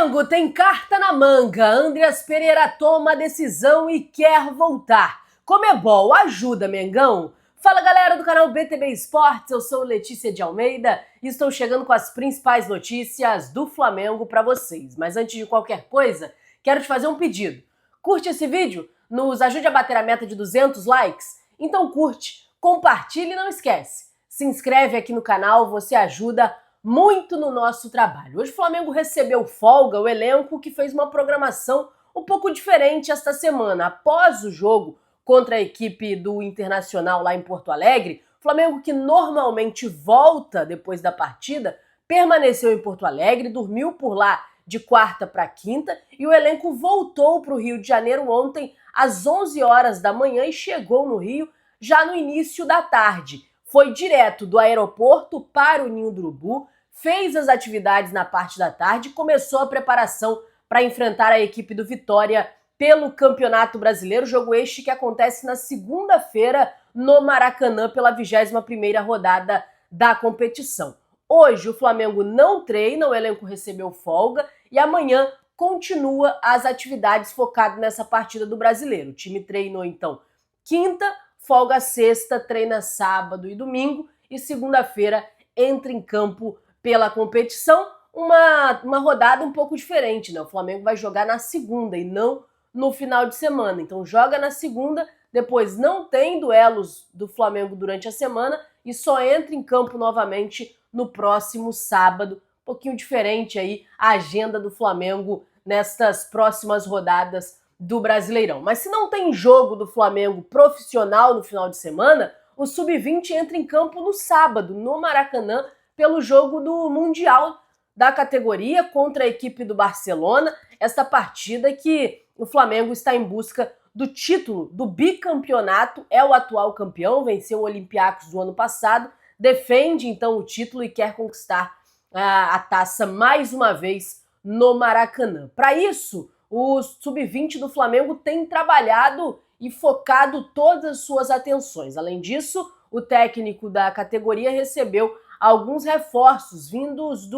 Flamengo tem carta na manga. Andreas Pereira toma a decisão e quer voltar. Comebol ajuda Mengão? Fala galera do canal BTB Esportes, eu sou Letícia de Almeida e estou chegando com as principais notícias do Flamengo para vocês. Mas antes de qualquer coisa, quero te fazer um pedido. Curte esse vídeo? Nos ajude a bater a meta de 200 likes? Então curte, compartilha e não esquece. Se inscreve aqui no canal, você ajuda muito no nosso trabalho. Hoje o Flamengo recebeu folga, o elenco que fez uma programação um pouco diferente esta semana. Após o jogo contra a equipe do Internacional lá em Porto Alegre, o Flamengo, que normalmente volta depois da partida, permaneceu em Porto Alegre, dormiu por lá de quarta para quinta e o elenco voltou para o Rio de Janeiro ontem às 11 horas da manhã e chegou no Rio já no início da tarde. Foi direto do aeroporto para o Ninho do Urubu, fez as atividades na parte da tarde e começou a preparação para enfrentar a equipe do Vitória pelo Campeonato Brasileiro, jogo este que acontece na segunda-feira no Maracanã pela 21ª rodada da competição. Hoje o Flamengo não treina, o elenco recebeu folga e amanhã continua as atividades focadas nessa partida do Brasileiro. O time treinou então quinta, folga sexta, treina sábado e domingo e segunda-feira entra em campo pela competição. Uma rodada um pouco diferente, né? O Flamengo vai jogar na segunda e não no final de semana. Então joga na segunda, depois não tem duelos do Flamengo durante a semana e só entra em campo novamente no próximo sábado. Um pouquinho diferente aí a agenda do Flamengo nestas próximas rodadas do Brasileirão. Mas se não tem jogo do Flamengo profissional no final de semana, o Sub-20 entra em campo no sábado, no Maracanã, pelo jogo do Mundial da categoria contra a equipe do Barcelona. Esta partida que o Flamengo está em busca do título do bicampeonato, é o atual campeão, venceu o Olympiacos do ano passado, defende então o título e quer conquistar a taça mais uma vez no Maracanã. Para isso, o Sub-20 do Flamengo tem trabalhado e focado todas as suas atenções. Além disso, o técnico da categoria recebeu alguns reforços vindos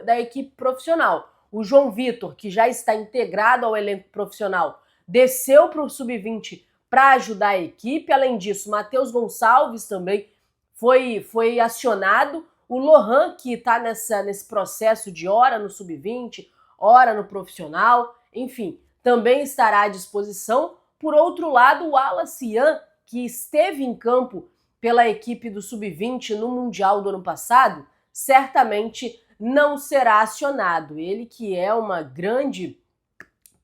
da equipe profissional. O João Vitor, que já está integrado ao elenco profissional, desceu para o Sub-20 para ajudar a equipe. Além disso, Matheus Gonçalves também foi acionado. O Lohan, que está nesse processo de hora no Sub-20, hora no profissional, enfim, também estará à disposição. Por outro lado, o Wallace Ian, que esteve em campo pela equipe do Sub-20 no Mundial do ano passado, certamente não será acionado. Ele que é uma grande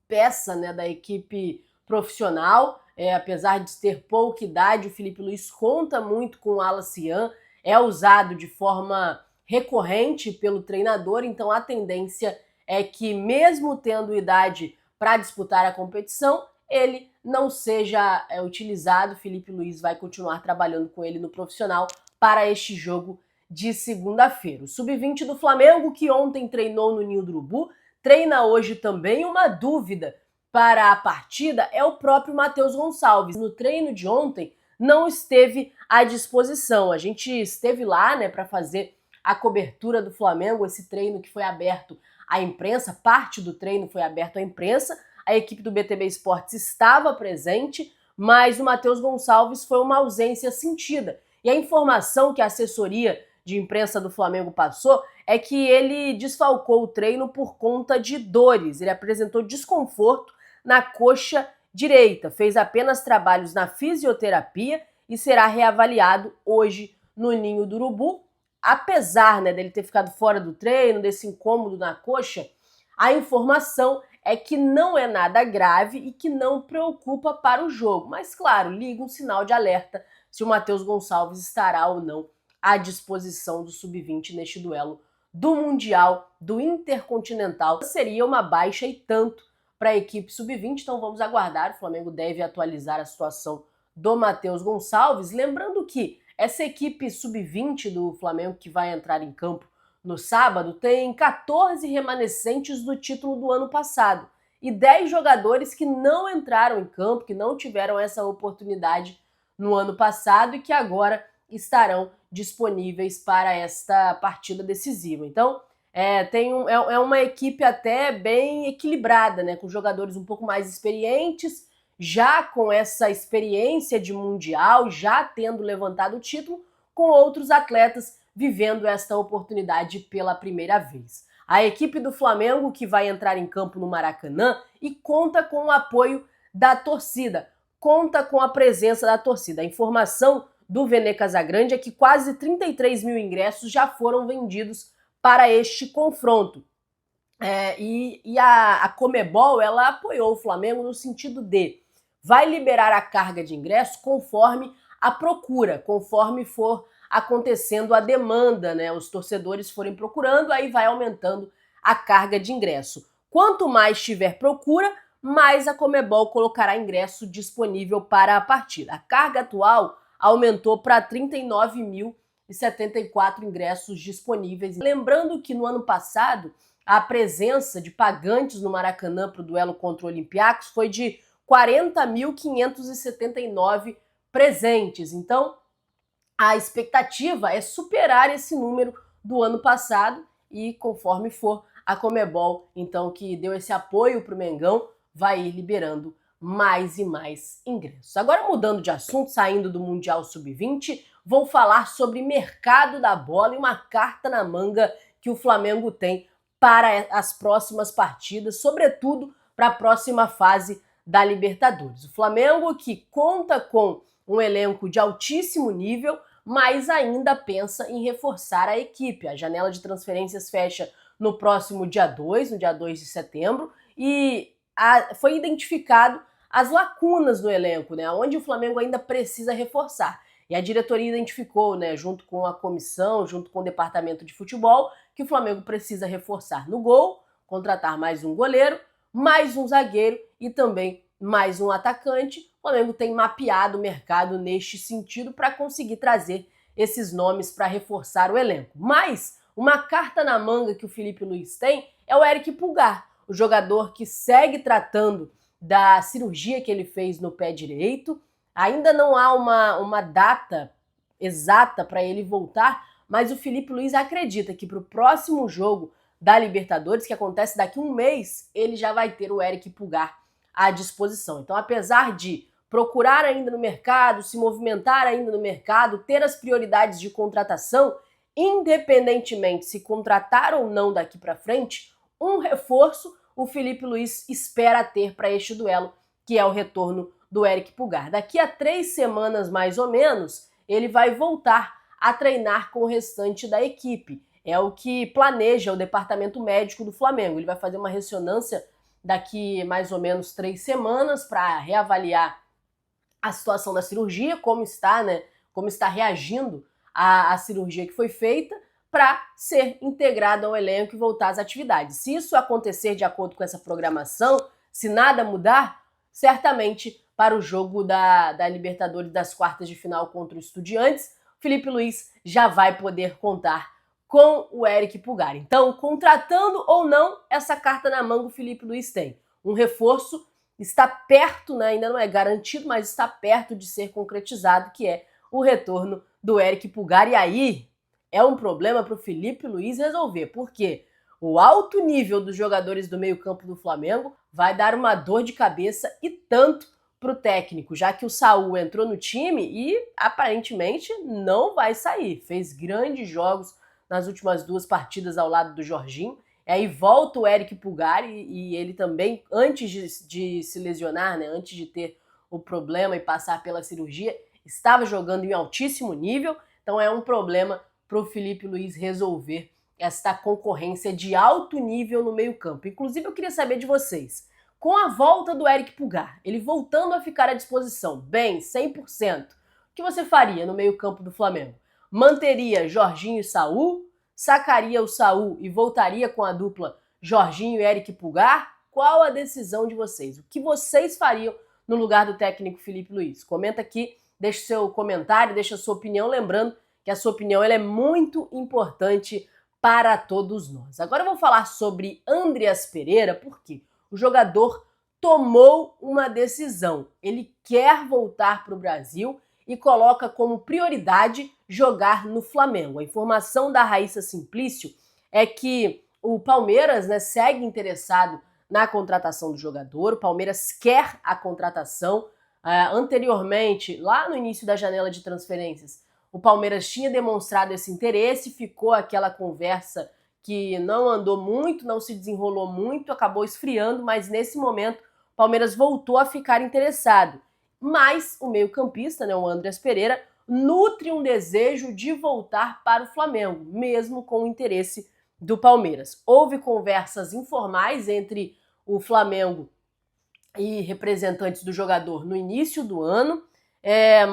peça, né, da equipe profissional, apesar de ter pouca idade, o Felipe Luiz conta muito com o Wallace Ian, é usado de forma recorrente pelo treinador, então a tendência é que mesmo tendo idade para disputar a competição, ele não seja utilizado. Felipe Luiz vai continuar trabalhando com ele no profissional para este jogo de segunda-feira. O Sub-20 do Flamengo, que ontem treinou no Ninho do Urubu, treina hoje também. Uma dúvida para a partida é o próprio Matheus Gonçalves. No treino de ontem não esteve à disposição. A gente esteve lá, né, para fazer a cobertura do Flamengo, esse treino que foi aberto à imprensa, parte do treino foi aberto à imprensa. A equipe do BTB Esportes estava presente, mas o Matheus Gonçalves foi uma ausência sentida. E a informação que a assessoria de imprensa do Flamengo passou é que ele desfalcou o treino por conta de dores. Ele apresentou desconforto na coxa direita, fez apenas trabalhos na fisioterapia e será reavaliado hoje no Ninho do Urubu. Apesar, né, dele ter ficado fora do treino, desse incômodo na coxa, a informação é que não é nada grave e que não preocupa para o jogo. Mas, claro, liga um sinal de alerta se o Matheus Gonçalves estará ou não à disposição do Sub-20 neste duelo do Mundial, do Intercontinental. Seria uma baixa e tanto para a equipe Sub-20, então vamos aguardar. O Flamengo deve atualizar a situação do Matheus Gonçalves. Lembrando que essa equipe Sub-20 do Flamengo que vai entrar em campo no sábado tem 14 remanescentes do título do ano passado e 10 jogadores que não entraram em campo, que não tiveram essa oportunidade no ano passado e que agora estarão disponíveis para esta partida decisiva. Então, É uma equipe até bem equilibrada, né? Com jogadores um pouco mais experientes, já com essa experiência de Mundial, já tendo levantado o título, com outros atletas vivendo esta oportunidade pela primeira vez. A equipe do Flamengo, que vai entrar em campo no Maracanã e conta com o apoio da torcida, conta com a presença da torcida. A informação do Vene Casagrande é que quase 33 mil ingressos já foram vendidos para este confronto. A Conmebol, ela apoiou o Flamengo no sentido de vai liberar a carga de ingressos conforme a procura, conforme for acontecendo a demanda, né? Os torcedores forem procurando, aí vai aumentando a carga de ingresso. Quanto mais tiver procura, mais a Conmebol colocará ingresso disponível para a partida. A carga atual aumentou para 39.074 ingressos disponíveis. Lembrando que no ano passado, a presença de pagantes no Maracanã para o duelo contra o Olympiacos foi de 40.579 presentes. Então, a expectativa é superar esse número do ano passado e conforme for a Conmebol, então, que deu esse apoio para o Mengão, vai ir liberando mais e mais ingressos. Agora, mudando de assunto, saindo do Mundial Sub-20, vou falar sobre mercado da bola e uma carta na manga que o Flamengo tem para as próximas partidas, sobretudo para a próxima fase da Libertadores. O Flamengo, que conta com um elenco de altíssimo nível, mas ainda pensa em reforçar a equipe. A janela de transferências fecha no próximo dia 2, no dia 2 de setembro, e foi identificado as lacunas no elenco, né, onde o Flamengo ainda precisa reforçar. E a diretoria identificou, né, junto com a comissão, junto com o departamento de futebol, que o Flamengo precisa reforçar no gol, contratar mais um goleiro, mais um zagueiro e também mais um atacante. O Flamengo tem mapeado o mercado neste sentido para conseguir trazer esses nomes para reforçar o elenco. Mas uma carta na manga que o Felipe Luiz tem é o Eric Pulgar, o jogador que segue tratando da cirurgia que ele fez no pé direito. Ainda não há uma data exata para ele voltar, mas o Felipe Luiz acredita que para o próximo jogo da Libertadores, que acontece daqui a um mês, ele já vai ter o Eric Pulgar à disposição. Então, apesar de procurar ainda no mercado, se movimentar ainda no mercado, ter as prioridades de contratação, independentemente se contratar ou não daqui para frente, um reforço o Felipe Luiz espera ter para este duelo, que é o retorno do Eric Pulgar. Daqui a 3 semanas, mais ou menos, ele vai voltar a treinar com o restante da equipe. É o que planeja o departamento médico do Flamengo. Ele vai fazer uma ressonância daqui mais ou menos 3 semanas para reavaliar a situação da cirurgia, como está, né? Como está reagindo à cirurgia que foi feita, para ser integrado ao elenco e voltar às atividades. Se isso acontecer de acordo com essa programação, se nada mudar, certamente para o jogo da Libertadores das quartas de final contra o Estudiantes, Felipe Luiz já vai poder contar com o Eric Pulgar. Então, contratando ou não, essa carta na manga o Felipe Luiz tem. Um reforço está perto, né, ainda não é garantido, mas está perto de ser concretizado, que é o retorno do Eric Pulgar. E aí é um problema para o Felipe Luiz resolver, porque o alto nível dos jogadores do meio-campo do Flamengo vai dar uma dor de cabeça e tanto para o técnico, já que o Saúl entrou no time e aparentemente não vai sair. Fez grandes jogos nas últimas 2 partidas ao lado do Jorginho. E aí volta o Eric Pulgar e ele também, antes de se lesionar, né, antes de ter o problema e passar pela cirurgia, estava jogando em altíssimo nível. Então é um problema para o Felipe Luiz resolver esta concorrência de alto nível no meio-campo. Inclusive, eu queria saber de vocês, com a volta do Eric Pulgar, ele voltando a ficar à disposição, bem, 100%, o que você faria no meio-campo do Flamengo? Manteria Jorginho e Saúl? Sacaria o Saúl e voltaria com a dupla Jorginho e Eric Pulgar? Qual a decisão de vocês? O que vocês fariam no lugar do técnico Felipe Luiz? Comenta aqui, deixa seu comentário, deixa sua opinião, lembrando que a sua opinião ela é muito importante para todos nós. Agora eu vou falar sobre Andreas Pereira, porque o jogador tomou uma decisão. Ele quer voltar para o Brasil e coloca como prioridade jogar no Flamengo. A informação da Raíssa Simplício é que o Palmeiras, né, segue interessado na contratação do jogador. O Palmeiras quer a contratação. Anteriormente, lá no início da janela de transferências, o Palmeiras tinha demonstrado esse interesse, ficou aquela conversa que não andou muito, não se desenrolou muito, acabou esfriando, mas nesse momento o Palmeiras voltou a ficar interessado. Mas o meio-campista, né, o Andreas Pereira, nutre um desejo de voltar para o Flamengo, mesmo com o interesse do Palmeiras. Houve conversas informais entre o Flamengo e representantes do jogador no início do ano,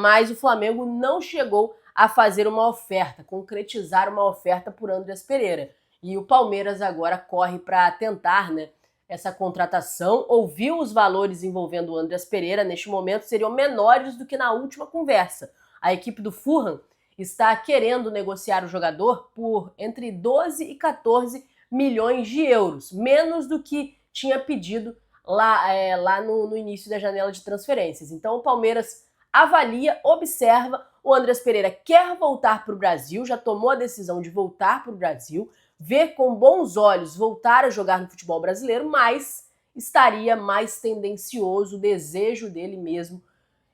mas o Flamengo não chegou a fazer uma oferta, concretizar uma oferta por Andreas Pereira. E o Palmeiras agora corre para tentar, né, essa contratação. Ouviu os valores envolvendo o Andreas Pereira, neste momento seriam menores do que na última conversa. A equipe do Fulham está querendo negociar o jogador por entre 12 e 14 milhões de euros, menos do que tinha pedido lá no início da janela de transferências. Então o Palmeiras avalia, observa, o Andreas Pereira quer voltar para o Brasil, já tomou a decisão de voltar para o Brasil, vê com bons olhos voltar a jogar no futebol brasileiro, mas estaria mais tendencioso, o desejo dele mesmo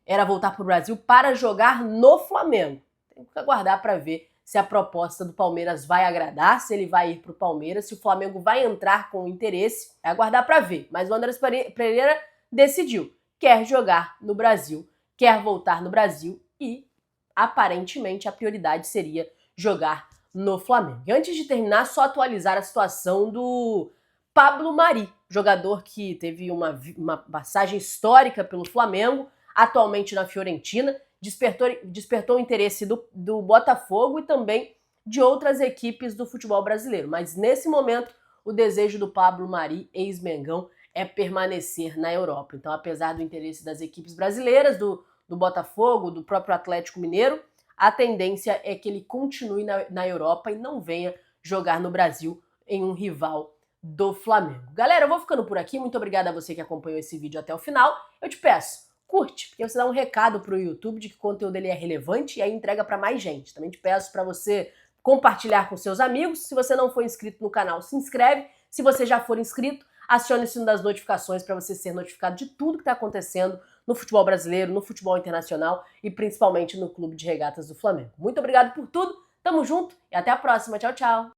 era voltar para o Brasil para jogar no Flamengo. Tem que aguardar para ver se a proposta do Palmeiras vai agradar, se ele vai ir para o Palmeiras, se o Flamengo vai entrar com interesse, é aguardar para ver. Mas o Andreas Pereira decidiu, quer jogar no Brasil, quer voltar no Brasil e, aparentemente, a prioridade seria jogar no Flamengo. E antes de terminar, só atualizar a situação do Pablo Mari, jogador que teve uma passagem histórica pelo Flamengo, atualmente na Fiorentina, despertou o interesse do Botafogo e também de outras equipes do futebol brasileiro. Mas nesse momento, o desejo do Pablo Mari, ex-Mengão, é permanecer na Europa. Então, apesar do interesse das equipes brasileiras, do Botafogo, do próprio Atlético Mineiro, a tendência é que ele continue na Europa e não venha jogar no Brasil em um rival do Flamengo. Galera, eu vou ficando por aqui. Muito obrigada a você que acompanhou esse vídeo até o final. Eu te peço, curte, porque você dá um recado pro YouTube de que o conteúdo dele é relevante e aí entrega para mais gente. Também te peço para você compartilhar com seus amigos. Se você não for inscrito no canal, se inscreve. Se você já for inscrito, acione o sino das notificações para você ser notificado de tudo que está acontecendo no futebol brasileiro, no futebol internacional e principalmente no Clube de Regatas do Flamengo. Muito obrigado por tudo, tamo junto e até a próxima. Tchau, tchau!